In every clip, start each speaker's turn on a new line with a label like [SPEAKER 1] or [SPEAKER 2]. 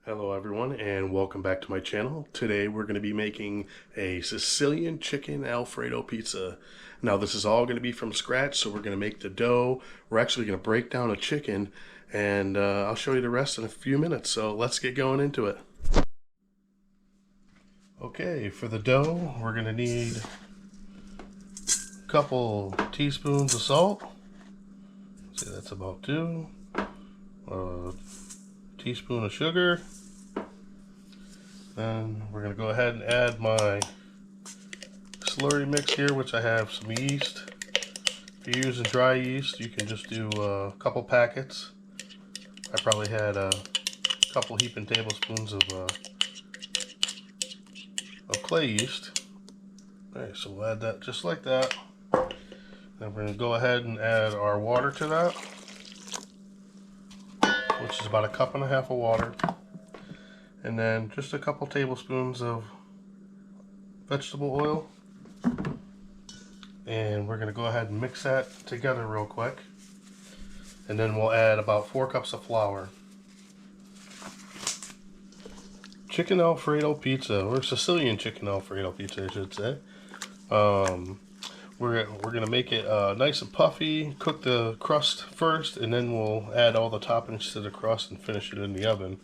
[SPEAKER 1] Hello everyone and welcome back to my channel. Today we're going to be making a Sicilian chicken Alfredo pizza. Now this is all going to be from scratch, so we're going to make the dough. We're actually going to break down a chicken and I'll show you the rest in a few minutes, so let's get going into it. Okay, for the dough we're going to need a couple teaspoons of salt. Let's see, that's about 2. A teaspoon of sugar. Then we're going to go ahead and add my slurry mix here, which I have some yeast. If you're using dry yeast, you can just do a couple packets. I probably had a couple heaping tablespoons of clay yeast. Alright, so we'll add that just like that. Then we're going to go ahead and add our water to that, which is about 1.5 cups of water. And then just a couple tablespoons of vegetable oil. And we're going to go ahead and mix that together real quick. And then we'll add about 4 cups of flour. Chicken Alfredo pizza, or Sicilian chicken Alfredo pizza I should say. We're going to make it nice and puffy, cook the crust first, and then we'll add all the toppings to the crust and finish it in the oven.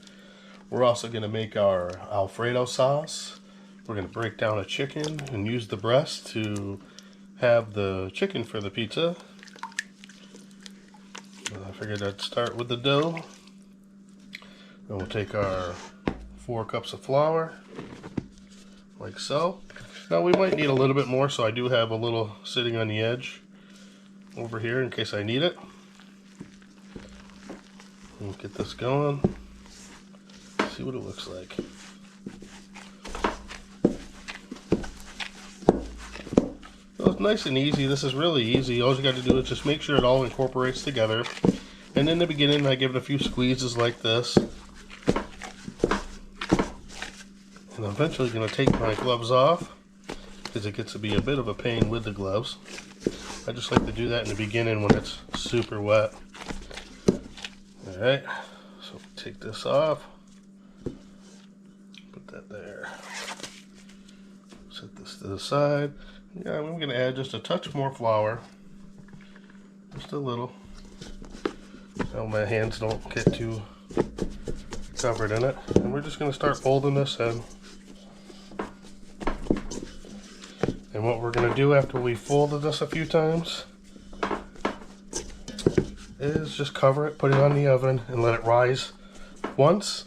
[SPEAKER 1] We're also going to make our Alfredo sauce. We're going to break down a chicken and use the breast to have the chicken for the pizza. I figured I'd start with the dough. Then we'll take our 4 cups of flour, like so. Now we might need a little bit more, so I do have a little sitting on the edge over here in case I need it. We'll get this going. See what it looks like. So it's nice and easy. This is really easy. All you got to do is just make sure it all incorporates together. And in the beginning I give it a few squeezes like this. And I'm eventually going to take my gloves off, because it gets to be a bit of a pain with the gloves. I just like to do that in the beginning when it's super wet. Alright, so take this off. Put that there. Set this to the side. Yeah, I'm going to add just a touch more flour. Just a little. So my hands don't get too covered in it. And we're just going to start folding this in. And what we're going to do after we folded this a few times is just cover it, put it on the oven, and let it rise once.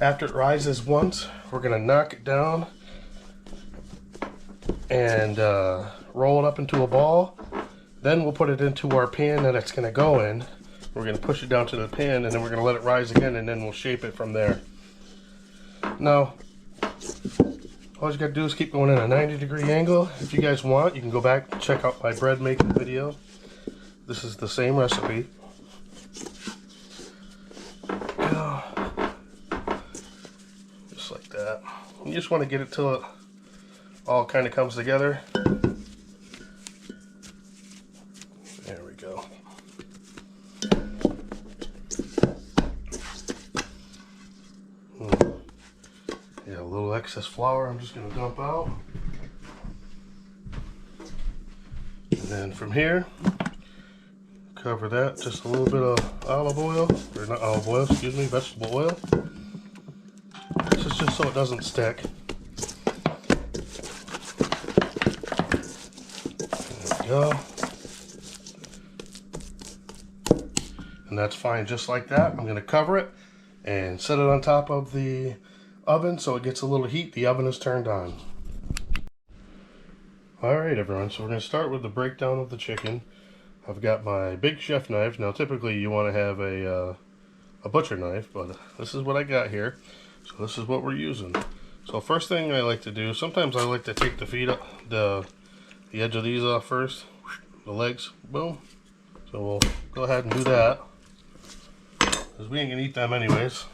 [SPEAKER 1] After it rises once, we're going to knock it down and roll it up into a ball. Then we'll put it into our pan that it's going to go in. We're going to push it down to the pan, and then we're going to let it rise again, and then we'll shape it from there. Now, all you got to do is keep going in a 90-degree angle. If you guys want, you can go back and check out my bread making video. This is the same recipe. Just like that. You just want to get it till it all kind of comes together. There we go. Yeah, a little excess flour I'm just going to dump out. And then from here, cover that, just a little bit of olive oil, or not olive oil, excuse me, vegetable oil. This is just so it doesn't stick. There we go. And that's fine just like that. I'm going to cover it and set it on top of the oven so it gets a little heat. The oven is turned on. Alright everyone, so we're going to start with the breakdown of the chicken. I've got my big chef knife. Now typically you want to have a butcher knife, but this is what I got here. So this is what we're using. So first thing I like to do, sometimes I like to take the feet up, the edge of these off first. The legs, boom. So we'll go ahead and do that, because we ain't going to eat them anyways.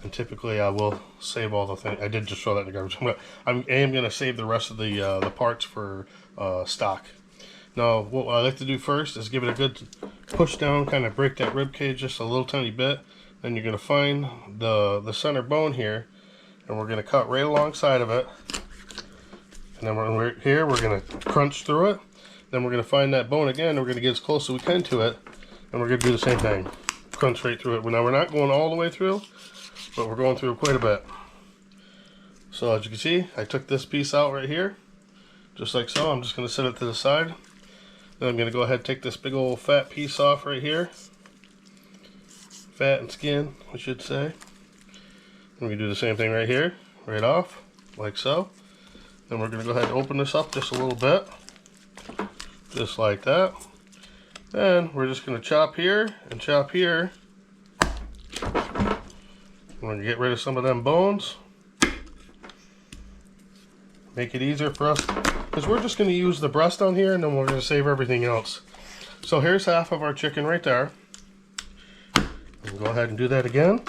[SPEAKER 1] And typically I will save all the things. I did just throw that in the garbage. I am going to save the rest of the parts for stock. Now, what I like to do first is give it a good push down, kind of break that rib cage just a little tiny bit, Then you're going to find the center bone here, and we're going to cut right alongside of it. And then we're going to crunch through it. Then we're going to find that bone again, and we're going to get as close as we can to it, and we're going to do the same thing. Crunch right through it. Now we're not going all the way through, but we're going through quite a bit. So as you can see, I took this piece out right here, just like so. I'm just going to set it to the side. Then I'm going to go ahead and take this big old fat piece off right here. Fat and skin, I should say. We're going to do the same thing right here, right off, like so. Then we're going to go ahead and open this up just a little bit, just like that. Then we're just going to chop here and chop here. We're going to get rid of some of them bones. Make it easier for us, because we're just going to use the breast on here, and then we're going to save everything else. So here's half of our chicken right there. We'll go ahead and do that again,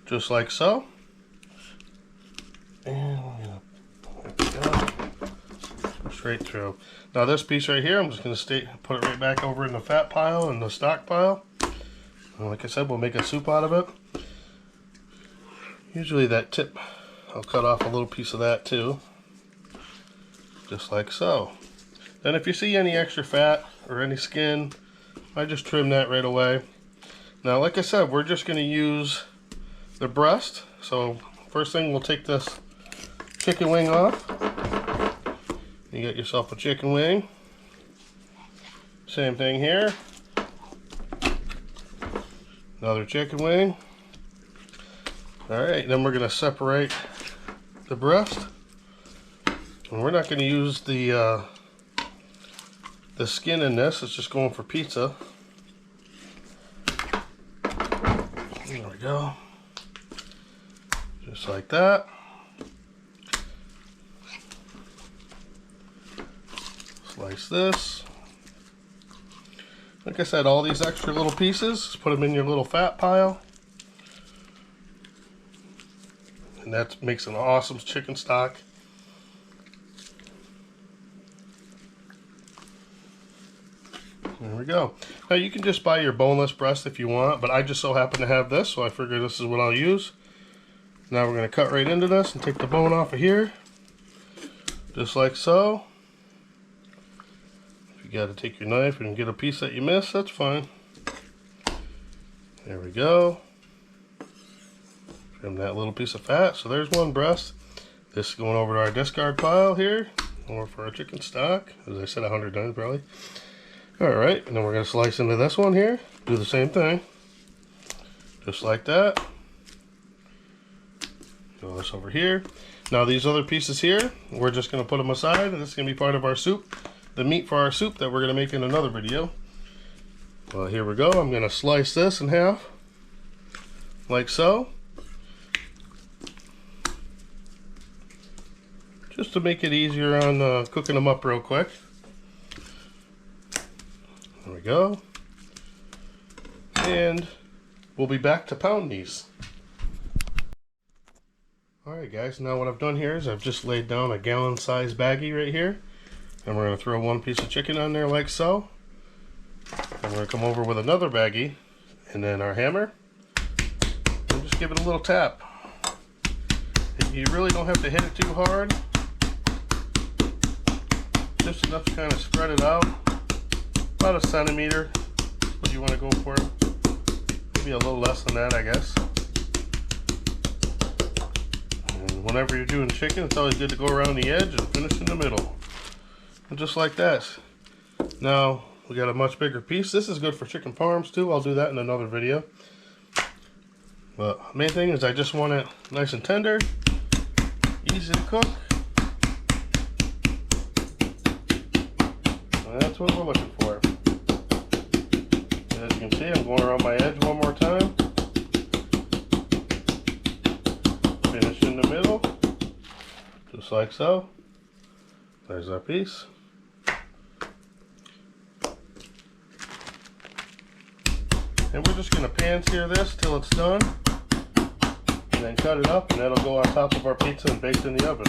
[SPEAKER 1] just like so. And we're going to go straight through. Now this piece right here, I'm just going to put it right back over in the fat pile and the stock pile. And like I said, we'll make a soup out of it. Usually that tip, I'll cut off a little piece of that too, just like so. Then if you see any extra fat or any skin, I just trim that right away. Now like I said, we're just going to use the breast. So first thing, we'll take this chicken wing off. You get yourself a chicken wing. Same thing here. Another chicken wing. Alright, then we're going to separate the breast, and we're not going to use the skin in this. It's just going for pizza. There we go, just like that. Slice this. Like I said, all these extra little pieces, put them in your little fat pile. And that makes an awesome chicken stock. There we go. Now you can just buy your boneless breast if you want, but I just so happen to have this, so I figure this is what I'll use. Now we're going to cut right into this and take the bone off of here, just like so. If you got to take your knife and get a piece that you missed, that's fine. There we go. Trim that little piece of fat. So there's one breast. This is going over to our discard pile here, or for our chicken stock, as I said 100 times probably. Alright, and then we're going to slice into this one here. Do the same thing. Just like that. Throw this over here. Now these other pieces here, we're just going to put them aside, and this is going to be part of our soup. The meat for our soup that we're going to make in another video. Well, here we go. I'm going to slice this in half, like so. Just to make it easier on cooking them up real quick. There we go. And we'll be back to pound these. Alright guys, now what I've done here is I've just laid down a gallon size baggie right here. And we're going to throw one piece of chicken on there like so. And we're going to come over with another baggie and then our hammer. And just give it a little tap. You really don't have to hit it too hard. Just enough to kind of spread it out. About a centimeter is what you want to go for. Maybe a little less than that, I guess. And whenever you're doing chicken, it's always good to go around the edge and finish in the middle. And just like that. Now, we got a much bigger piece. This is good for chicken parms too. I'll do that in another video. But main thing is I just want it nice and tender, easy to cook. And that's what we're looking for. As you can see, I'm going around my edge one more time. Finish in the middle, just like so. There's our piece. And we're just going to pan sear this till it's done, and then cut it up, and that'll go on top of our pizza and baked in the oven.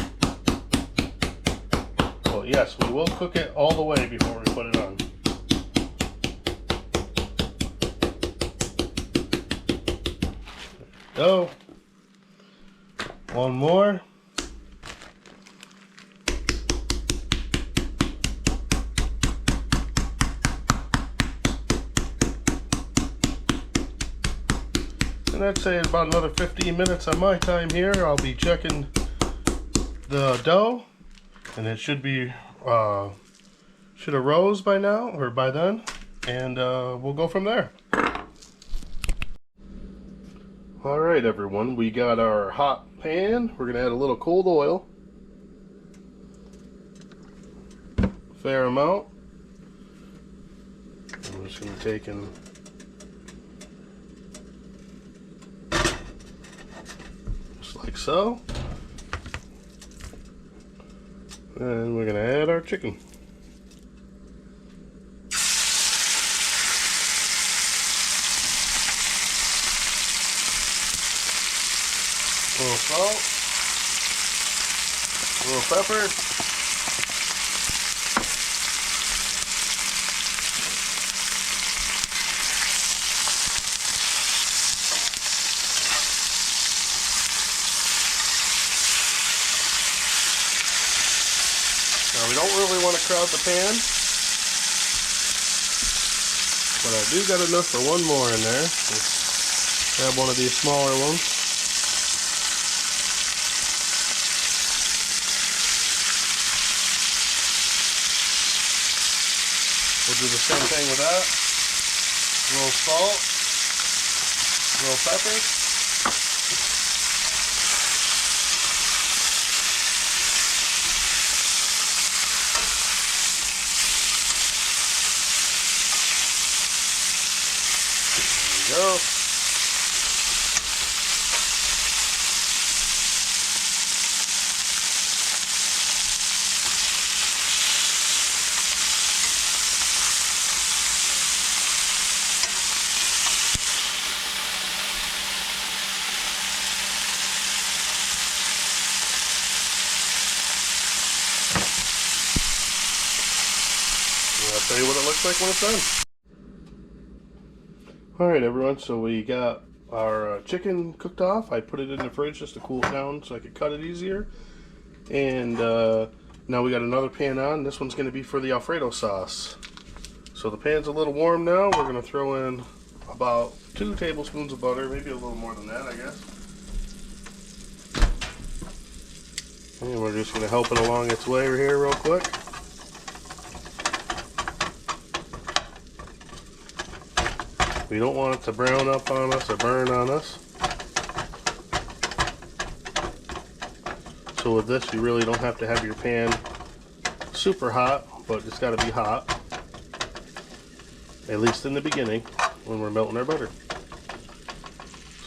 [SPEAKER 1] Well, yes, we will cook it all the way before we put it on. go. One more. And I'd say about another 15 minutes on my time here. I'll be checking the dough, and it should have rose by now or by then, and we'll go from there. All right, everyone, we got our hot pan. We're gonna add a little cold oil, fair amount. I'm just gonna take and like so, and we're gonna add our chicken. A little salt, a little pepper, now we don't really want to crowd the pan, but I do got enough for one more in there. Let's grab one of these smaller ones. We'll do the same thing with that. A little salt, a little pepper. There we go. I'll tell you what it looks like when it's done. Alright everyone, so we got our chicken cooked off. I put it in the fridge just to cool it down so I could cut it easier. And now we got another pan on. This one's going to be for the Alfredo sauce. So the pan's a little warm now. We're going to throw in about 2 tablespoons of butter, maybe a little more than that, I guess. And we're just going to help it along its way here real quick. We don't want it to brown up on us or burn on us. So with this, you really don't have to have your pan super hot, but it's got to be hot. At least in the beginning, when we're melting our butter.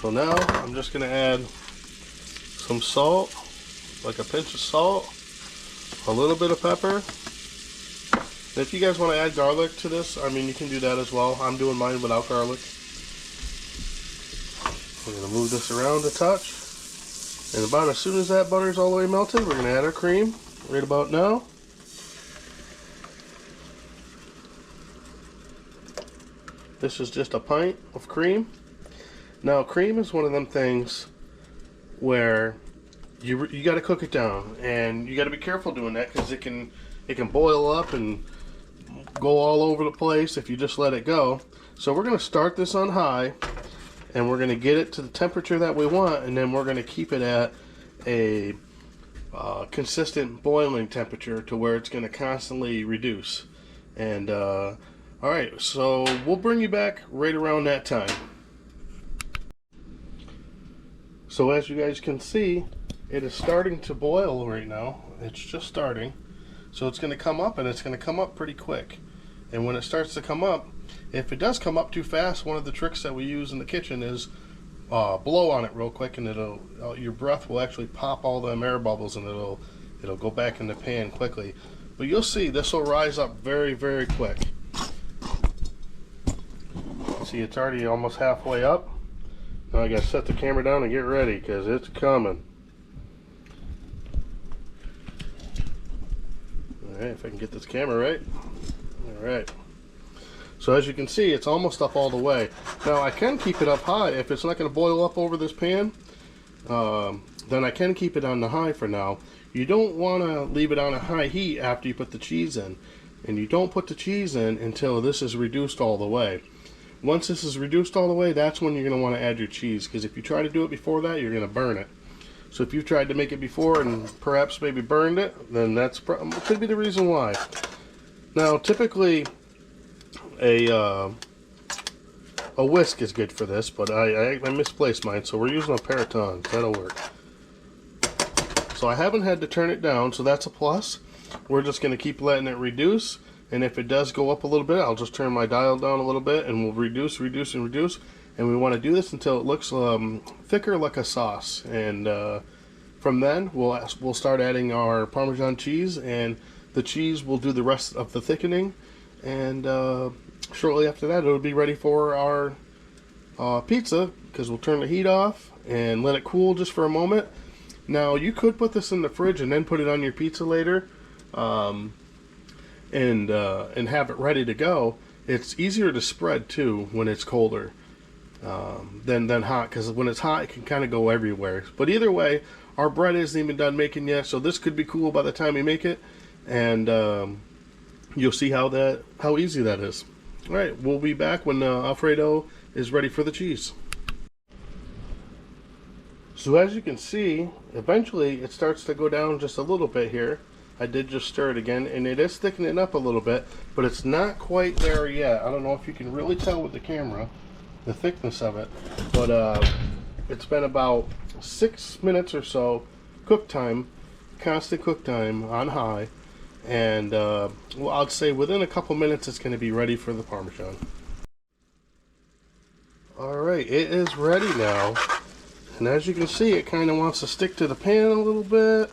[SPEAKER 1] So now, I'm just going to add some salt, like a pinch of salt, a little bit of pepper. If you guys want to add garlic to this, I mean, you can do that as well. I'm doing mine without garlic. We're going to move this around a touch. And about as soon as that butter is all the way melted, we're going to add our cream right about now. This is just a pint of cream. Now, cream is one of them things where you got to cook it down, and you got to be careful doing that because it can boil up and go all over the place if you just let it go. So we're going to start this on high, and we're going to get it to the temperature that we want, and then we're going to keep it at a consistent boiling temperature to where it's going to constantly reduce. And alright, so we'll bring you back right around that time. So as you guys can see, it is starting to boil right now. It's just starting. So it's going to come up, and it's going to come up pretty quick. And when it starts to come up, if it does come up too fast, one of the tricks that we use in the kitchen is blow on it real quick, and your breath will actually pop all the air bubbles, and it'll go back in the pan quickly. But you'll see this will rise up very, very quick. See, it's already almost halfway up. Now I got to set the camera down and get ready because it's coming. Alright, if I can get this camera right. Alright. So as you can see, it's almost up all the way. Now I can keep it up high. If it's not going to boil up over this pan, then I can keep it on the high for now. You don't want to leave it on a high heat after you put the cheese in. And you don't put the cheese in until this is reduced all the way. Once this is reduced all the way, that's when you're going to want to add your cheese. Because if you try to do it before that, you're going to burn it. So if you've tried to make it before and perhaps maybe burned it, then that's could be the reason why. Now typically a whisk is good for this, but I misplaced mine, so we're using a pair of tongs. That'll work. So I haven't had to turn it down, so that's a plus. We're just going to keep letting it reduce, and if it does go up a little bit, I'll just turn my dial down a little bit, and we'll reduce, reduce, and reduce. And we want to do this until it looks thicker like a sauce. And from then, we'll start adding our Parmesan cheese, and the cheese will do the rest of the thickening. And shortly after that, it'll be ready for our pizza, because we'll turn the heat off and let it cool just for a moment. Now, you could put this in the fridge and then put it on your pizza later, and have it ready to go. It's easier to spread too when it's colder than hot, because when it's hot, it can kind of go everywhere. But either way, our bread isn't even done making yet, so this could be cool by the time you make it, and you'll see how easy that is. All right, we'll be back when Alfredo is ready for the cheese. So as you can see, eventually it starts to go down just a little bit here. I did just stir it again, and it is thickening up a little bit, but it's not quite there yet. I don't know if you can really tell with the camera the thickness of it, but it's been about 6 minutes or so cook time, constant cook time on high, and well, I'd say within a couple minutes it's going to be ready for the Parmesan. Alright, it is ready now. And as you can see, it kind of wants to stick to the pan a little bit.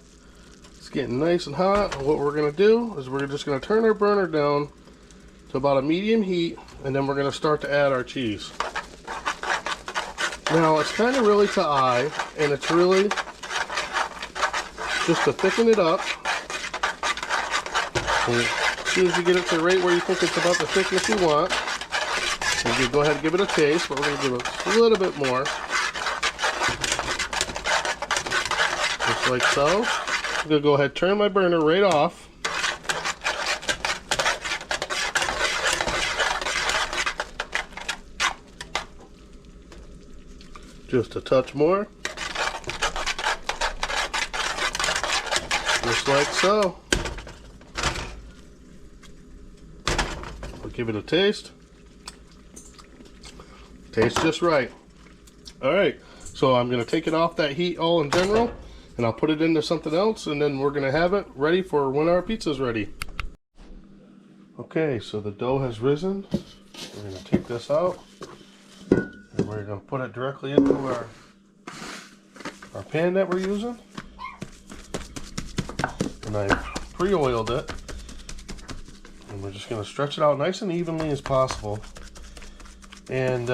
[SPEAKER 1] It's getting nice and hot. And what we're going to do is we're just going to turn our burner down to about a medium heat, and then we're going to start to add our cheese. Now, it's kind of really to eye, and it's really just to thicken it up. And as soon as you get it to right where you think it's about the thickness you want, you can go ahead and give it a taste, but we're going to give it a little bit more. Just like so. I'm going to go ahead and turn my burner right off. Just a touch more. Just like so. I'll give it a taste. Tastes just right. Alright, so I'm going to take it off that heat all in general, and I'll put it into something else, and then we're going to have it ready for when our pizza's ready. Okay, so the dough has risen. We're going to take this out, and we're going to put it directly into our pan that we're using. And I pre-oiled it, and we're just going to stretch it out nice and evenly as possible. And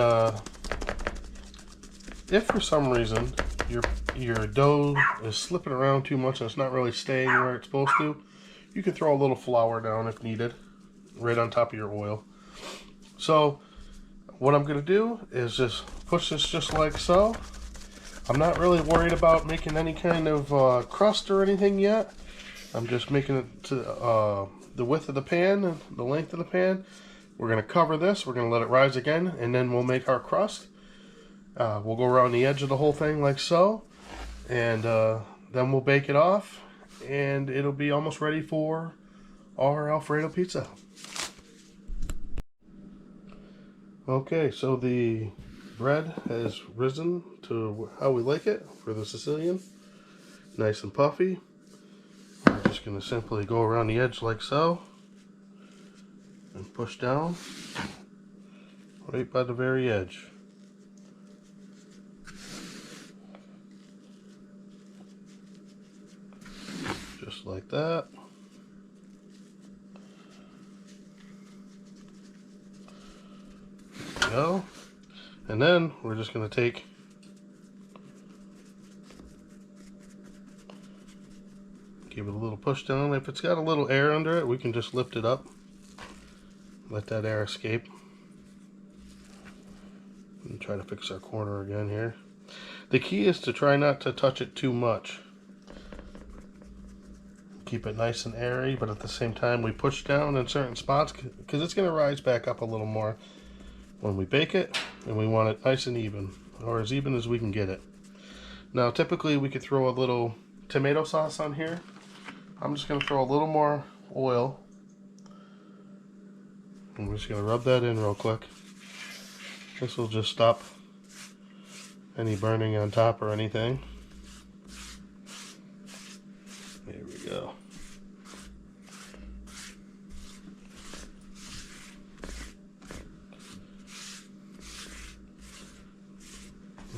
[SPEAKER 1] if for some reason your dough is slipping around too much and it's not really staying where it's supposed to, you can throw a little flour down if needed, right on top of your oil. So what I'm going to do is just push this just like so. I'm not really worried about making any kind of crust or anything yet. I'm just making it to the width of the pan and the length of the pan. We're going to cover this, we're going to let it rise again, and then we'll make our crust. We'll go around the edge of the whole thing like so, and then we'll bake it off, and it'll be almost ready for our Alfredo pizza. Okay, so the bread has risen to how we like it for the Sicilian. Nice and puffy. We're just going to simply go around the edge like so, and push down right by the very edge. Just like that. There we go. And then we're just going to take give it a little push down. If it's got a little air under it, we can just lift it up. Let that air escape. And try to fix our corner again here. The key is to try not to touch it too much. Keep it nice and airy, but at the same time we push down in certain spots because it's going to rise back up a little more when we bake it, and we want it nice and even, or as even as we can get it. Now typically we could throw a little tomato sauce on here. I'm just going to throw a little more oil. I'm just going to rub that in real quick. This will just stop any burning on top or anything. There we go.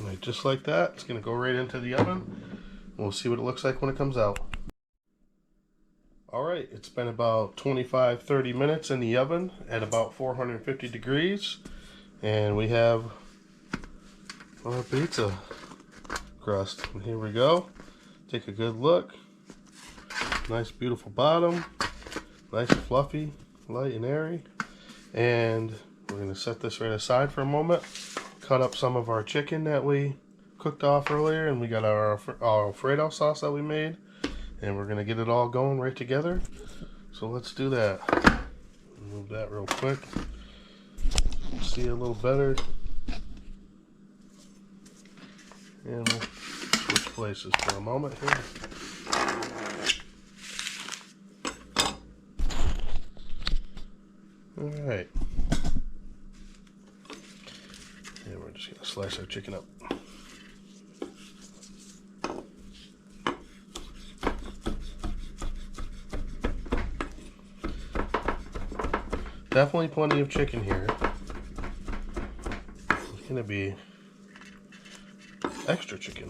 [SPEAKER 1] Right, just like that. It's going to go right into the oven. We'll see what it looks like when it comes out. Alright, it's been about 25-30 minutes in the oven at about 450 degrees. And we have our pizza crust. And here we go. Take a good look. Nice beautiful bottom. Nice fluffy, light and airy. And we're going to set this right aside for a moment. Cut up some of our chicken that we cooked off earlier. And we got our Alfredo sauce that we made. And we're going to get it all going right together. So let's do that. Move that real quick. See it a little better. And we'll switch places for a moment here. Alright. And we're just going to slice our chicken up. Definitely plenty of chicken here. It's going to be extra chicken.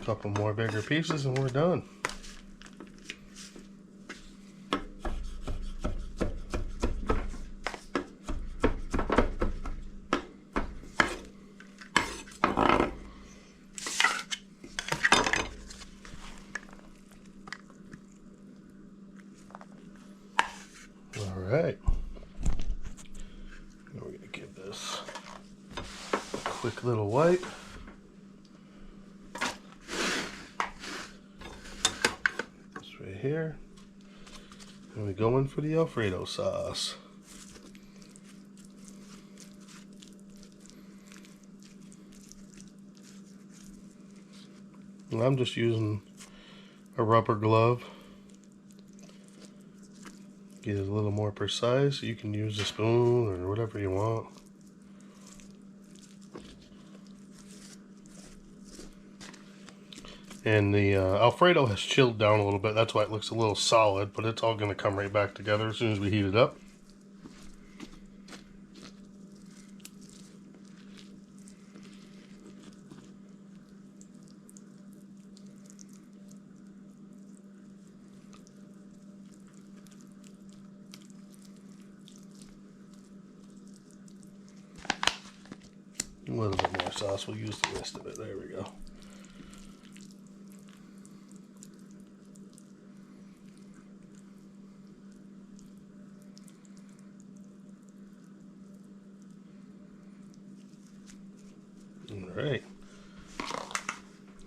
[SPEAKER 1] Couple more bigger pieces and we're done. All right. Now we're gonna give this a quick little wipe. Here, and we go in for the Alfredo sauce. And I'm just using a rubber glove. Get it a little more precise. You can use a spoon or whatever you want. And the Alfredo has chilled down a little bit. That's why it looks a little solid, but it's all going to come right back together as soon as we heat it up. A little bit more sauce. We'll use the rest of it. There we go. Alright,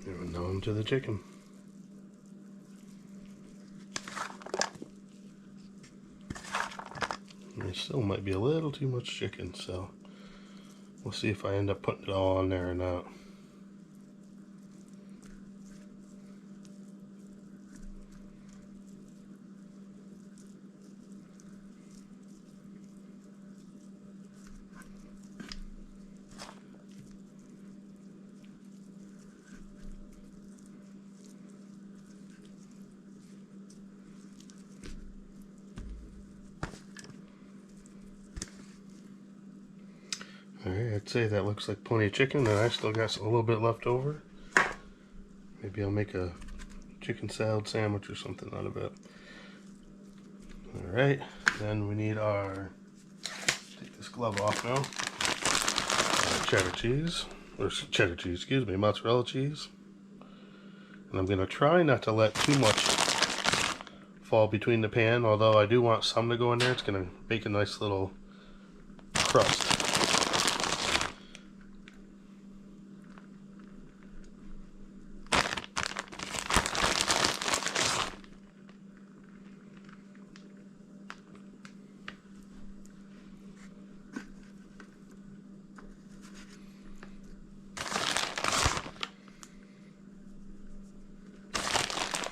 [SPEAKER 1] and now onto the chicken. There still might be a little too much chicken, so we'll see if I end up putting it all on there or not. Alright, I'd say that looks like plenty of chicken, and I still got a little bit left over. Maybe I'll make a chicken salad sandwich or something out of it. Alright, then we need our, take this glove off now, cheddar cheese, excuse me, mozzarella cheese. And I'm going to try not to let too much fall between the pan, although I do want some to go in there. It's going to make a nice little crust.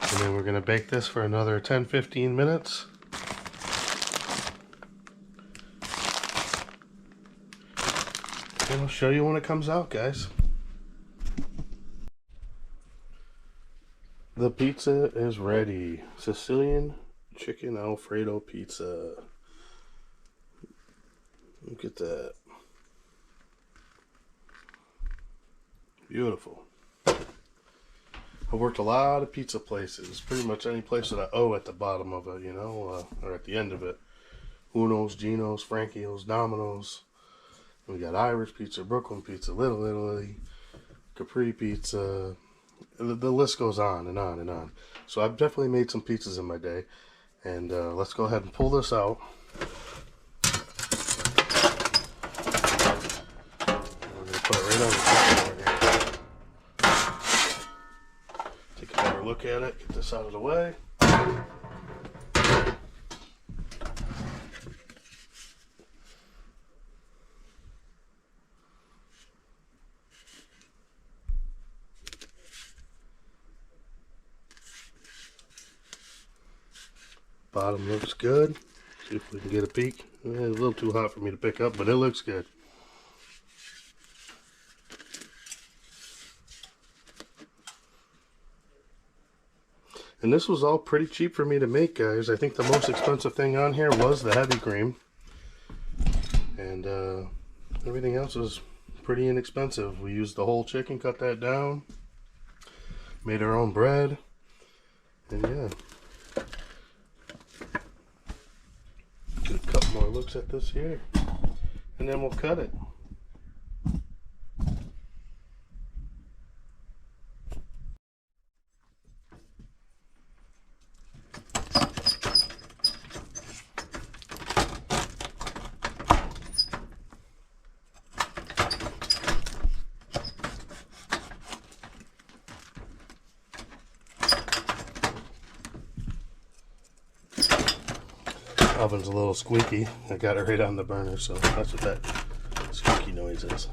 [SPEAKER 1] And then we're going to bake this for another 10-15 minutes. And I'll show you when it comes out, guys. The pizza is ready. Sicilian Chicken Alfredo Pizza. Look at that. Beautiful. I've worked a lot of pizza places. Pretty much any place that I owe at the bottom of it, you know, or at the end of it. Uno's, Gino's, Frankio's, Domino's. We got Irish pizza, Brooklyn pizza, Little Italy, Capri pizza. The list goes on and on and on. So I've definitely made some pizzas in my day. And let's go ahead and pull this out. We're going to put it right on the cutting board here. Take a better look at it. Get this out of the way. Bottom looks good. See if we can get a peek. It's a little too hot for me to pick up, but it looks good. And this was all pretty cheap for me to make, guys. I think the most expensive thing on here was the heavy cream. And everything else was pretty inexpensive. We used the whole chicken, cut that down. Made our own bread. And yeah. Get a couple more looks at this here, and then we'll cut it. Oven's a little squeaky. I got it right on the burner, so that's what that squeaky noise is.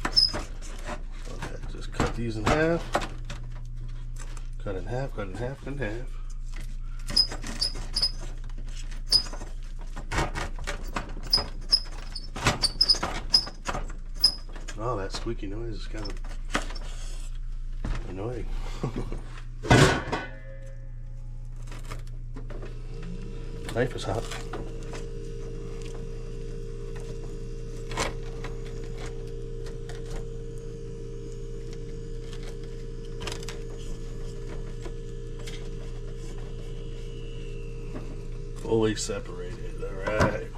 [SPEAKER 1] Okay, just cut these in half. Cut in half, cut in half, cut in half. Oh, that squeaky noise is kind of annoying. Knife is hot. Fully separated, alright.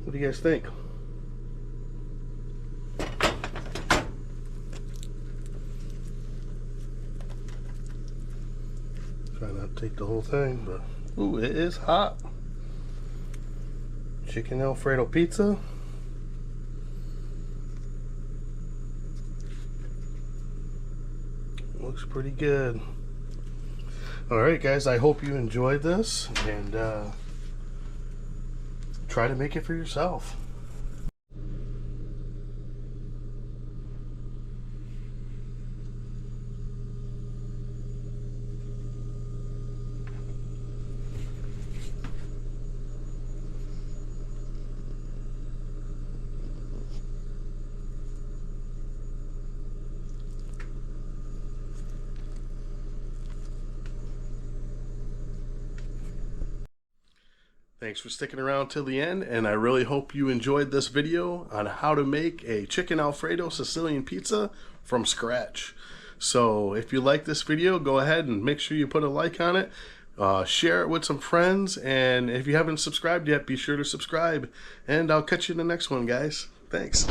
[SPEAKER 1] What do you guys think? Try not to take the whole thing, but ooh, it is hot. Chicken Alfredo pizza. Looks pretty good. Alright guys, I hope you enjoyed this, and try to make it for yourself. Thanks for sticking around till the end, and I really hope you enjoyed this video on how to make a Chicken Alfredo Sicilian Pizza from scratch. So if you like this video, go ahead and make sure you put a like on it, share it with some friends, and if you haven't subscribed yet, be sure to subscribe, and I'll catch you in the next one, guys. Thanks.